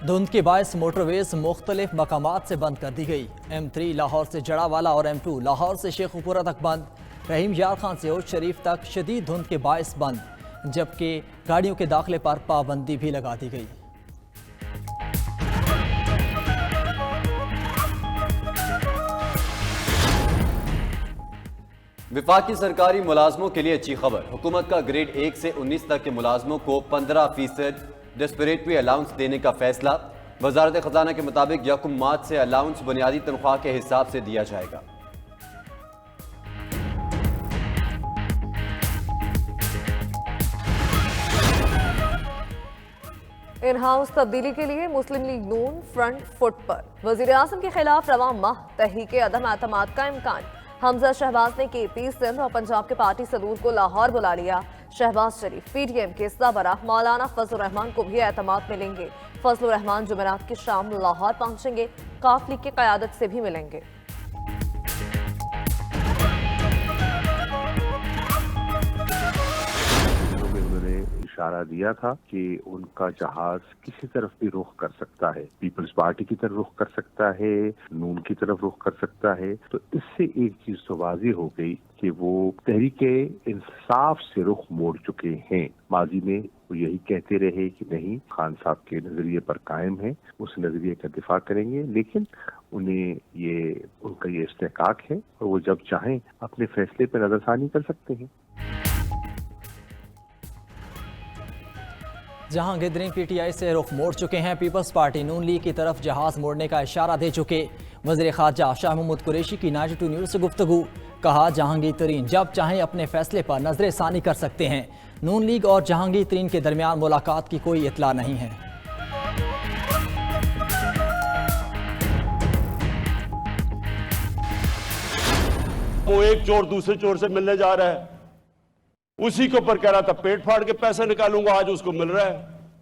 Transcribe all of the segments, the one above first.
धुंध के बायस मोटरवेज मुख्तलिफ मकामात से बंद कर दी गई। M3 लाहौर से जड़ावाला और M2 लाहौर से शेखुपुरा तक बंद। रहीम यार खान से उर्ज शरीफ तक शदीद धुंध के बायस बंद, जबकि गाड़ियों के दाखिले पर पाबंदी भी लगा दी गई। विफाकी सरकारी मुलाजमों के लिए अच्छी खबर। हुकूमत का ग्रेड 1 से 19 तक के मुलाजमों को 15% डिस्परेटरी अलाउंस देने का फैसला। वजारत खजाना के मुताबिक 1 मार्च से अलाउंस बुनियादी तनख्वाह के हिसाब से दिया जाएगा। इन हाउस तब्दीली के लिए मुस्लिम लीग नून फ्रंट फुट पर। वजीर आजम के खिलाफ रवा माह तहरीक अदम एतमाद का इम्कान। हमजा शहबाज ने KP सिंध और पंजाब के पार्टी सदूर को लाहौर बुला लिया। शहबाज शरीफ PDM के सरबराह मौलाना फजलुर रहमान को भी एतमाद मिलेंगे। फजलुर रहमान जुमेरात की शाम लाहौर पहुंचेंगे, काफ लीग की क़यादत से भी मिलेंगे। इशारा दिया था कि उनका जहाज किसी तरफ भी रुख कर सकता है, पीपल्स पार्टी की तरफ रुख कर सकता है, नून की तरफ रुख कर सकता है। तो इससे एक चीज तो वाज़ेह हो गई कि वो तहरीके इंसाफ से रुख मोड़ चुके हैं। माजी में वो यही कहते रहे कि नहीं, खान साहब के नजरिए पर कायम है, उस नजरिए का दिफा करेंगे, लेकिन उन्हें उनका ये इस्तेहकाक है और वो जब चाहें अपने फैसले पर नजरसानी कर सकते हैं। जहां गिदरिंग PTI से रुख मोड़ चुके हैं, पीपल्स पार्टी नून लीग की तरफ जहाज मोड़ने का इशारा दे चुके। वज़ीर ख़ारजा शाह महमूद कुरैशी की 92 न्यूज़ से गुफ्तगू। कहा, जहांगीर तरीन जब चाहें अपने फैसले पर नजर सानी कर सकते हैं। नून लीग और जहांगीर तरीन के दरमियान मुलाकात की कोई इतला नहीं है। वो एक चोर दूसरे चोर से मिलने जा रहा है, उसी के ऊपर कह रहा था पेट फाड़ के पैसे निकालूंगा, आज उसको मिल रहा है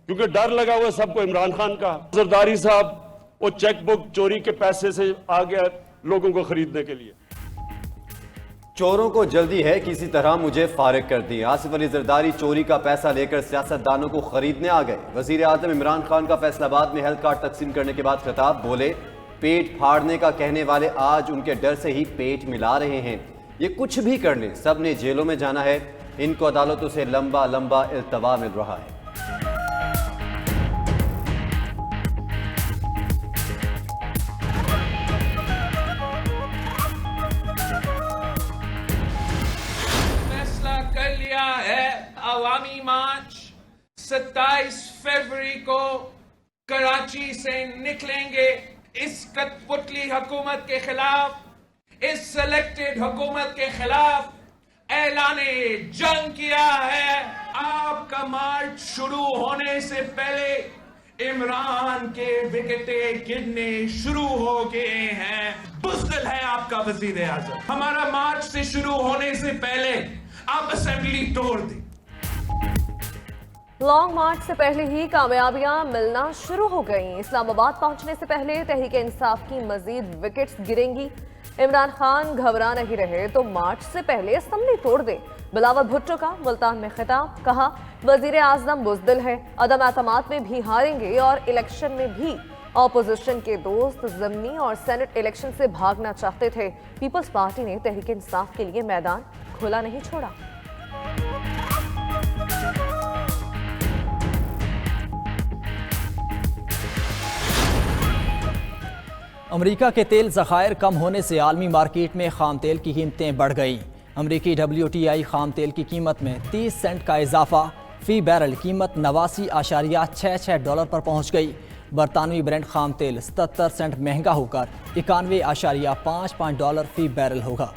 क्योंकि डर लगा हुआ है सबको इमरान खान का। जरदारी साहब वो चेक बुक चोरी के पैसे से आ गया लोगों को खरीदने के लिए। चोरों को जल्दी है, किसी तरह मुझे फारिग कर दी। आसिफ अली जरदारी चोरी का पैसा लेकर सियासतदानों को खरीदने आ गए। वजीर आजम इमरान खान का फैसलाबाद में हेल्थ कार्ड तकसीम करने के बाद खिताब। बोले, पेट फाड़ने का कहने वाले आज उनके डर से ही पेट मिला रहे हैं। ये कुछ भी कर लें, सब ने जेलों में जाना है। इनको अदालतों से लंबा लंबा इल्तवा मिल रहा है। फैसला कर लिया है, अवामी मार्च 27 फरवरी को कराची से निकलेंगे। इस कठपुतली हुकूमत के खिलाफ, इस सिलेक्टेड हुकूमत के खिलाफ ऐलाने जंग किया है। आपका मार्च शुरू होने से पहले इमरान के विकेटें गिरने शुरू हो गए हैं। बुज़दिल है आपका वजीर आजम। हमारा मार्च से शुरू होने से पहले आप असेंबली तोड़ दी। लॉन्ग मार्च से पहले ही कामयाबियां मिलना शुरू हो गईं। इस्लामाबाद पहुंचने से पहले तहरीक इंसाफ की मजीद विकेट्स गिरेंगी। इमरान खान घबरा नहीं रहे तो मार्च से पहले असेंबली तोड़ दे। बिलावल भुट्टो का मुल्तान में खिताब। कहा, वजीर आजम बुज़दिल है, अदम एतमाद में भी हारेंगे और इलेक्शन में भी। ऑपोजिशन के दोस्त ज़मीनी और सेनेट इलेक्शन से भागना चाहते थे। पीपल्स पार्टी ने तहरीक इंसाफ के लिए मैदान खुला नहीं छोड़ा। अमेरिका के तेल ज़खायर कम होने से आलमी मार्केट में खाम तेल की कीमतें बढ़ गईं। अमेरिकी WTI खाम तेल की कीमत में 30 सेंट का इजाफा। फी बैरल कीमत 89.66 डॉलर पर पहुंच गई। बरतानवी ब्रेंट खाम तेल 77 सेंट महंगा होकर 91.55 डॉलर फी बैरल होगा।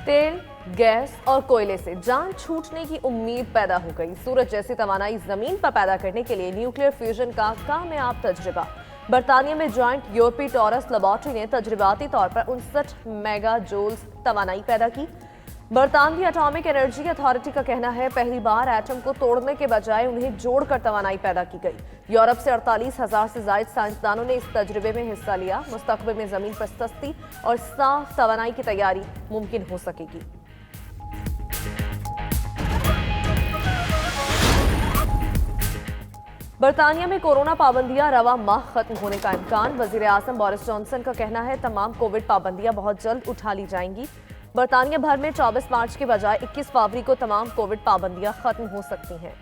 तेल, गैस और कोयले से जान छूटने की उम्मीद पैदा हो गई। सूरज जैसी तवानाई जमीन पर पैदा करने के लिए न्यूक्लियर फ्यूजन का कामयाब तजुर्बा। बरतानिया में जॉइंट यूरोपीय टॉरस लेबॉर्ट्री ने तजर्बाती तौर पर 59 मेगा जूल्स तवानाई पैदा की। बरतानवी एटॉमिक एनर्जी अथॉरिटी का कहना है पहली बार एटम को तोड़ने के बजाय उन्हें जोड़कर तवानाई पैदा की गई। यूरोप से 48,000 से ज्यादा साइंसदानों ने इस तजर्बे में हिस्सा लिया। मुस्तकबिल में जमीन पर सस्ती और साफ तवानाई की तैयारी मुमकिन हो सकेगी। बरतानिया में कोरोना पाबंदियां रवा माह खत्म होने का इम्कान। वजीर आजम बोरिस जॉनसन का कहना है तमाम कोविड पाबंदियां बहुत जल्द उठा ली जाएंगी। बरतानिया भर में 24 मार्च के बजाय 21 फरवरी को तमाम कोविड पाबंदियां खत्म हो सकती हैं।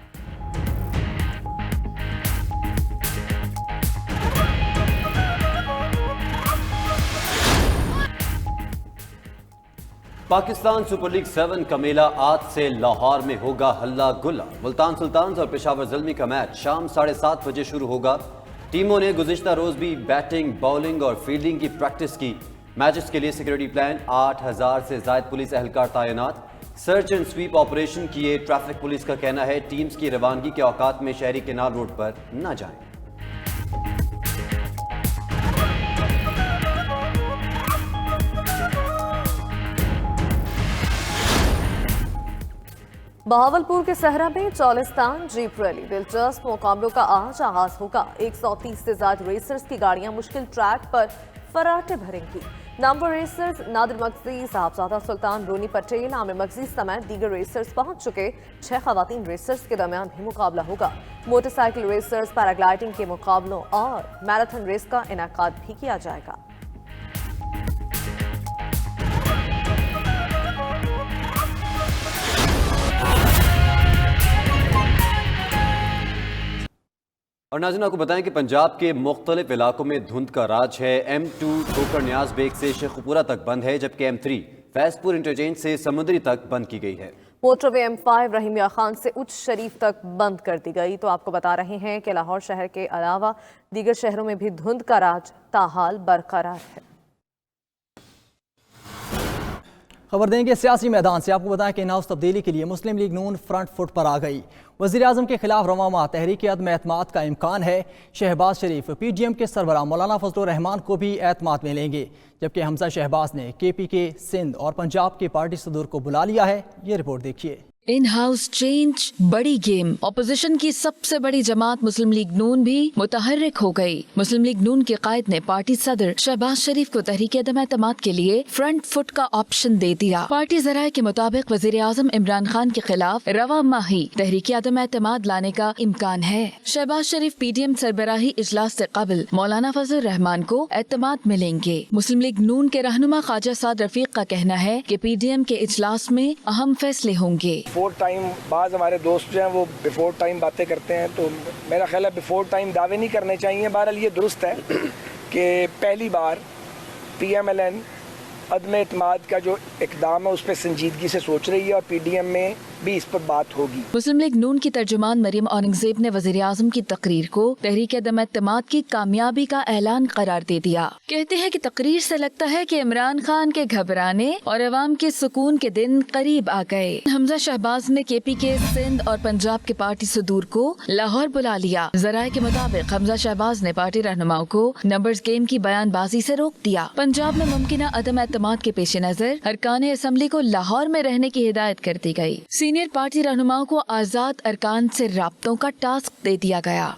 पाकिस्तान सुपर लीग 7 का मेला आज से लाहौर में होगा हल्ला गुल्ला। मुल्तान सुल्तान्स और पेशावर ज़ल्मी का मैच शाम 7:30 बजे शुरू होगा। टीमों ने गुज़िश्ता रोज भी बैटिंग, बॉलिंग और फील्डिंग की प्रैक्टिस की। मैचेस के लिए सिक्योरिटी प्लान, 8,000 से ज़ायद पुलिस एहलकार तैनात, सर्च एंड स्वीप ऑपरेशन किए। ट्रैफिक पुलिस का कहना है टीम्स की रवानगी के औकात में शहरी केनाल रोड पर न जाएं। बहावलपुर के सहरा में चौलिस्तान जीप रैली। दिलचस्प मुकाबलों का आज आगाज होगा। 130 से ज्यादा रेसर्स की गाड़ियां मुश्किल ट्रैक पर फराटे भरेंगी। नामवर रेसर्स नादिर मगजी, साहबजादा सुल्तान, रोनी पटेल, आमिर मगजी समेत दीगर रेसर्स पहुंच चुके। 6 खवातीन रेसर्स के दरमियान भी मुकाबला होगा। मोटरसाइकिल रेसर्स, पैराग्लाइडिंग के मुकाबलों और मैराथन रेस का इनेकाद भी किया जाएगा। और नाज़रीन आपको बताएं कि पंजाब के मुख्तलिफ इलाकों में धुंध का राज है। M2 ठोकर न्याज बेग से शेखुपुरा तक बंद है, जबकि M3 फैजपुर इंटरचेंज से समुद्री तक बंद की गई है। मोटरवे M5 रहीमिया खान से उच्च शरीफ तक बंद कर दी गई। तो आपको बता रहे हैं कि लाहौर शहर के अलावा दीगर शहरों में भी धुंध का राज ताहाल बरकरार है। खबर देंगे सियासी मैदान से। आपको बताएं कि नौज तब्दीली के लिए मुस्लिम लीग नून फ्रंट फुट पर आ गई। वज़ीर आज़म के खिलाफ रवामा तहरीक अदम एतमाद का इम्कान है। शहबाज शरीफ PDM के सरबराह मौलाना फजलुर रहमान को भी एतमाद में लेंगे, जबकि हमजा शहबाज ने KPK सिंध और पंजाब के पार्टी सदूर को बुला लिया है। ये रिपोर्ट देखिए। इन हाउस चेंज बड़ी गेम। ऑपोजिशन की सबसे बड़ी जमात मुस्लिम लीग नून भी मुतहर्रिक हो गई। मुस्लिम लीग नून के कायद ने पार्टी सदर शहबाज शरीफ को तहरीक अदम एतमाद के लिए फ्रंट फुट का ऑप्शन दे दिया। पार्टी ज़राए के मुताबिक वज़ीर आज़म इमरान खान के खिलाफ रवा माही तहरीक अदम एतमाद लाने का इम्कान है। शहबाज शरीफ PDM सरबराही इजलास से कबल मौलाना फजलुर रहमान को एतमाद मिलेंगे। मुस्लिम लीग नून के रहनुमा ख्वाजा साद रफीक का कहना है कि PDM के इजलास में अहम फैसले होंगे। बिफोर टाइम बाज़ हमारे दोस्त जो हैं वो बिफोर टाइम बातें करते हैं, तो मेरा ख्याल है बिफोर टाइम दावे नहीं करने चाहिए। बहरहाल ये दुरुस्त है कि पहली बार PMLN अदम एतमाद का जो इकदाम है उस पर संजीदगी से सोच रही है और PDM में भी इस पर बात होगी। मुस्लिम लीग नून की तर्जुमान मरियम औरंगजेब ने वज़ीर आज़म की तकरीर को तहरीक अदम एतमाद की कामयाबी का ऐलान करार दे दिया। कहते हैं कि तकरीर से लगता है कि इमरान खान के घबराने और अवाम के सुकून के दिन करीब आ गए। हमजा शहबाज ने KPK सिंध और पंजाब के पार्टी सदूर को लाहौर बुला लिया। ज़राए के मुताबिक हमजा शहबाज ने पार्टी रहनुमाओं को नंबर्स गेम की बयानबाजी से रोक दिया। पंजाब में मुमकिन अदम एतमाद के पेश नजर अरकान असम्बली को लाहौर में रहने की हिदायत कर दी गई। सीनियर पार्टी रहनुमाओं को आजाद अरकान से राब्तों का टास्क दे दिया गया।